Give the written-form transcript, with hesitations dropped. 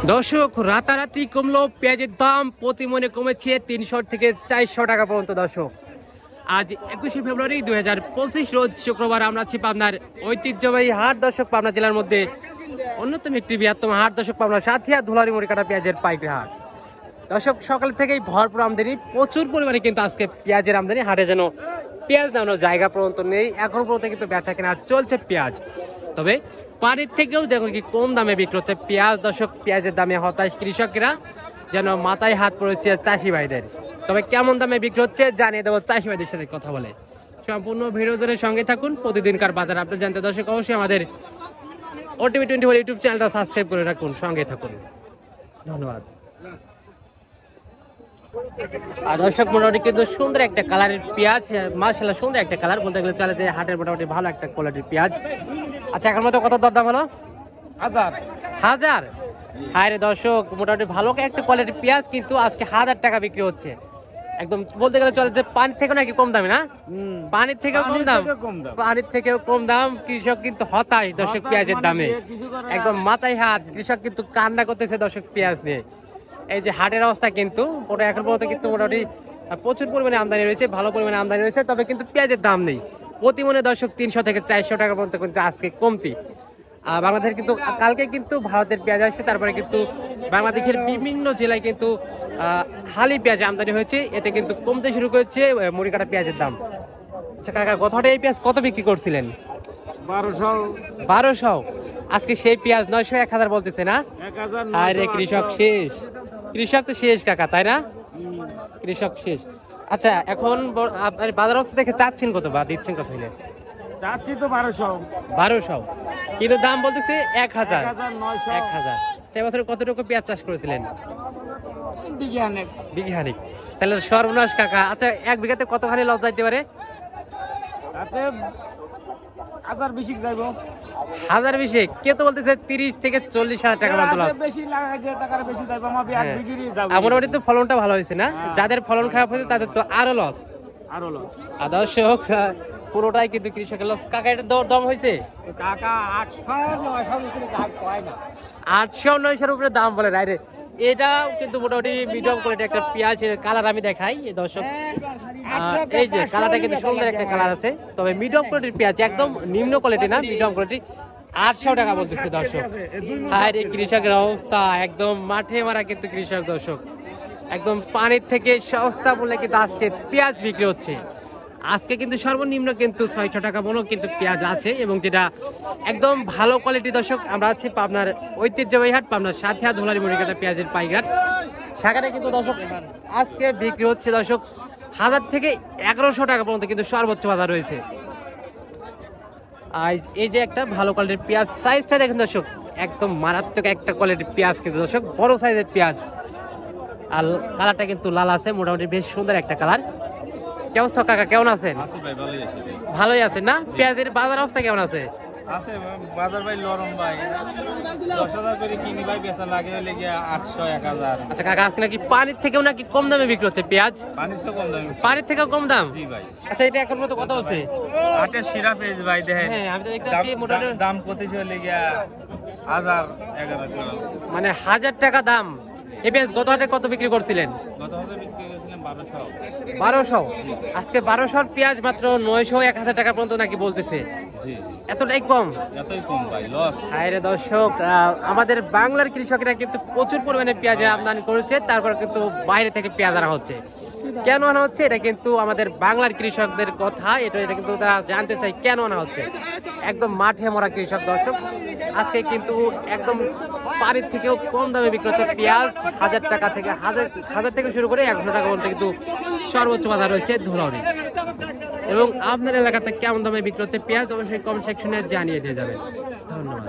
দর্শক রাতারাতি কমলো পেঁয়াজের দাম, প্রতি মনে কমেছে 300 থেকে 400 টাকা পর্যন্ত। দর্শক আজ 21শে ফেব্রুয়ারি 2025 রোজ শুক্রবার আমরা আছি পাবনার ঐতিহ্যবাহী হাট। দর্শক পাবনা জেলার মধ্যে অন্যতম একটি বৃহত্তম হাট। দর্শক পাবনা সাথিয়া ধুলারি মুড়িকাটা পেঁয়াজের পাইকারি হাট। দর্শক সকাল থেকেই ভরপুর আমদানি, প্রচুর পরিমাণে কিন্তু আজকে পেঁয়াজের আমদানি। হাটে যেন পেঁয়াজ দামানোর জায়গা পর্যন্ত নেই, এখন পর্যন্ত কিন্তু বেচা কেনা চলছে পেঁয়াজ। তবে পানির থেকেও দেখুন কি কম দামে বিক্রি হচ্ছে পেঁয়াজ। দর্শক পেঁয়াজের দামে হতাশ কৃষকেরা, যেন মাথায় হাত পড়েছে চাষি ভাইদের। তবে কেমন দামে বিক্রি হচ্ছে জানিয়ে দেবো চাষি ভাইদের সাথে কথা বলে। সম্পূর্ণ ভিডিও ধরে সঙ্গে থাকুন, প্রতিদিনকার বাজার আপনি জানতে দর্শক অবশ্যই আমাদের ওটিভি 24 ইউটিউব চ্যানেলটা সাবস্ক্রাইব করে রাখুন, সঙ্গে থাকুন। ধন্যবাদ। আর দর্শক মোটামুটি কিন্তু সুন্দর একটা কালারের পেঁয়াজ, মাশাআল্লাহ সুন্দর একটা কালার বলতে গেলে চলে যে হাটের মোটামুটি ভালো একটা কোয়ালিটির পেঁয়াজ। আচ্ছা এখন মতো কত দরদাম হলো? 1000। হায় রে দর্শক, মোটামুটি ভালো একটা কোয়ালিটির পেঁয়াজ কিন্তু আজকে 1000 টাকা বিক্রি হচ্ছে। একদম বলতে গেলে চলে যে পানির থেকে নাকি কম দামে না? পানির থেকেও কম দাম, পানির থেকেও কম দাম। কৃষক কিন্তু হতাশ দর্শক পেঁয়াজের দামে, একদম মাথায় হাত। কৃষক কিন্তু কান্না করতেছে দর্শক পেঁয়াজ নিয়ে। এই যে হাটের অবস্থা কিন্তু ওটা এখন পর্যন্ত কিন্তু মোটামুটি প্রচুর পরিমাণে আমদানি রয়েছে, ভালো পরিমাণে আমদানি রয়েছে, তবে কিন্তু পেঁয়াজের দাম নেই। প্রতি মনে দর্শক 300 থেকে 400 টাকা পর্যন্ত কিন্তু আজকে কমতি। বাংলাদেশের কিন্তু কালকে কিন্তু ভারতের পেঁয়াজ আসছে, তারপরে কিন্তু বাংলাদেশের বিভিন্ন জেলায় কিন্তু হালি পেঁয়াজ আমদানি হয়েছে, এতে কিন্তু কমতে শুরু করেছে মুড়ি কাটা পেঁয়াজের দাম। আচ্ছা কাকা, গতটা এই পেঁয়াজ কত বিক্রি করছিলেন? 1200। আজকে সেই পেঁয়াজ 900 1000 বলতেছে না? আরে কৃষক শেষ, কৃষক তো শেষ কাকা, তাই না? কৃষক শেষ। আচ্ছা এখন আপনার বাজার অবস্থা দেখে চাচ্ছেন কত বা দিচ্ছেন কত হইলে? চাচ্ছি তো 1200, কিন্তু দাম বলতেছে 1000। 1000। সে বছর কতটুকু পেঁয়াজ চাষ করেছিলেন? বিঘানিক। তাহলে সর্বনাশ কাকা। আচ্ছা এক বিঘাতে কতখানি লস যাইতে পারে? তাতে 1020 যাইবো। 1020? কে তো বলতেছে 30 থেকে 40,000 টাকা পর্যন্ত লস। বেশি লাগা যে টাকার বেশি যাইবো, আমার এক বিঘিরই যাবে। মোটামুটি তো ফলনটা ভালো হয়েছে না? যাদের ফলন খারাপ হয়েছে তাদের তো আরো লস। আর দর্শক পুরোটাই কিন্তু কৃষকের লস। কাকা এটা দর হয়েছে? কাকা 800-900 দাম কয় না। 800-900 উপরে দাম বলে রাইরে। এটাও কিন্তু মোটামুটি মিডিয়াম কোয়ালিটি একটা পেঁয়াজ। কালার আমি দেখাই এই দর্শক, এই যে কালারটা কিন্তু সুন্দর একটা কালার আছে। তবে মিডিয়াম কোয়ালিটির পেঁয়াজ, একদম নিম্ন কোয়ালিটি না, মিডিয়াম কোয়ালিটি। 800 টাকা বলতেছে দর্শক। আর এই কৃষকের অবস্থা একদম মাঠে মারা কিন্তু কৃষক। দর্শক একদম পানির থেকে সস্তা বলে কিন্তু আজকে পেঁয়াজ বিক্রি হচ্ছে। আজকে কিন্তু সর্বনিম্ন কিন্তু 600 টাকা মূল্য কিন্তু পেঁয়াজ আছে, এবং যেটা একদম ভালো কোয়ালিটি। দর্শক আমরা আছি পাবনার ঐতিহ্যবাহী হাট, পাবনার সাথিয়া ধুলারি মুড়িকাটা পেঁয়াজের পাইকার। সেখানে কিন্তু দর্শক আজকে বিক্রি হচ্ছে দর্শক 1000 থেকে 1100 টাকা পর্যন্ত কিন্তু সর্বোচ্চ বাজার রয়েছে। আর এই যে একটা ভালো কোয়ালিটির পেঁয়াজ, সাইজটা দেখেন দর্শক, একদম মারাত্মক একটা কোয়ালিটির পেঁয়াজ কিন্তু দর্শক, বড় সাইজের পেঁয়াজ। আর কালারটা কিন্তু লাল আছে, মোটামুটি বেশ সুন্দর একটা কালার। কি অবস্থা কাকা, কেমন আছেন? ভালোই আছেন না? পেঁয়াজের বাজার অবস্থা কেমন আছে? বাজার ভাই নরম ভাই, 10,000 করে কিনি ভাই, বেচা লাগে হলে গিয়া 800-1000। আচ্ছা কাকা, আজকে নাকি পানির থেকেও নাকি কম দামে বিক্রি হচ্ছে পেঁয়াজ? পানির থেকেও কম দাম? জি ভাই। আচ্ছা এটা এখন মতো কত বলছে? আটের সিরা পেজ ভাই দেখেন। হ্যাঁ আমি তো দেখতে পাচ্ছি মোটামুটি দাম প্রতিশো হলে গিয়া 1000-1100, মানে 1000 টাকা দাম। এই পেঁয়াজ গত হাটে কত বিক্রি করছিলেন? গত হাতে বিক্রি করেছিলাম 1200। 1200? আজকে 1200 পেঁয়াজ মাত্র 900-1000 টাকা পর্যন্ত নাকি বলতেছে। জি এতটাই কম? এতই কম ভাই, লস। আরে দর্শক, আমাদের বাংলার কৃষকেরা কিন্তু প্রচুর পরিমাণে পেঁয়াজ আমদানি করেছে, তারপর কিন্তু বাইরে থেকে পেঁয়াজ আনা হচ্ছে। কেন আনা হচ্ছে এটা কিন্তু আমাদের বাংলার কৃষকদের কথা, এটা কিন্তু তারা জানতে চাই কেন আনা হচ্ছে। একদম মাঠে মরা কৃষক দর্শক, আজকে কিন্তু একদম পানির থেকেও কম দামে বিক্রি হচ্ছে পেঁয়াজ। 1000 টাকা থেকে হাজার থেকে শুরু করে 100 টাকা পর্যন্ত কিন্তু সর্বোচ্চ বাজার রয়েছে ধুলাউড়ি। এবং আপনার এলাকাতে কেমন দামে বিক্রি হচ্ছে পেঁয়াজ অবশ্যই কমেন্ট সেকশনে জানিয়ে দিয়ে যাবেন। ধন্যবাদ।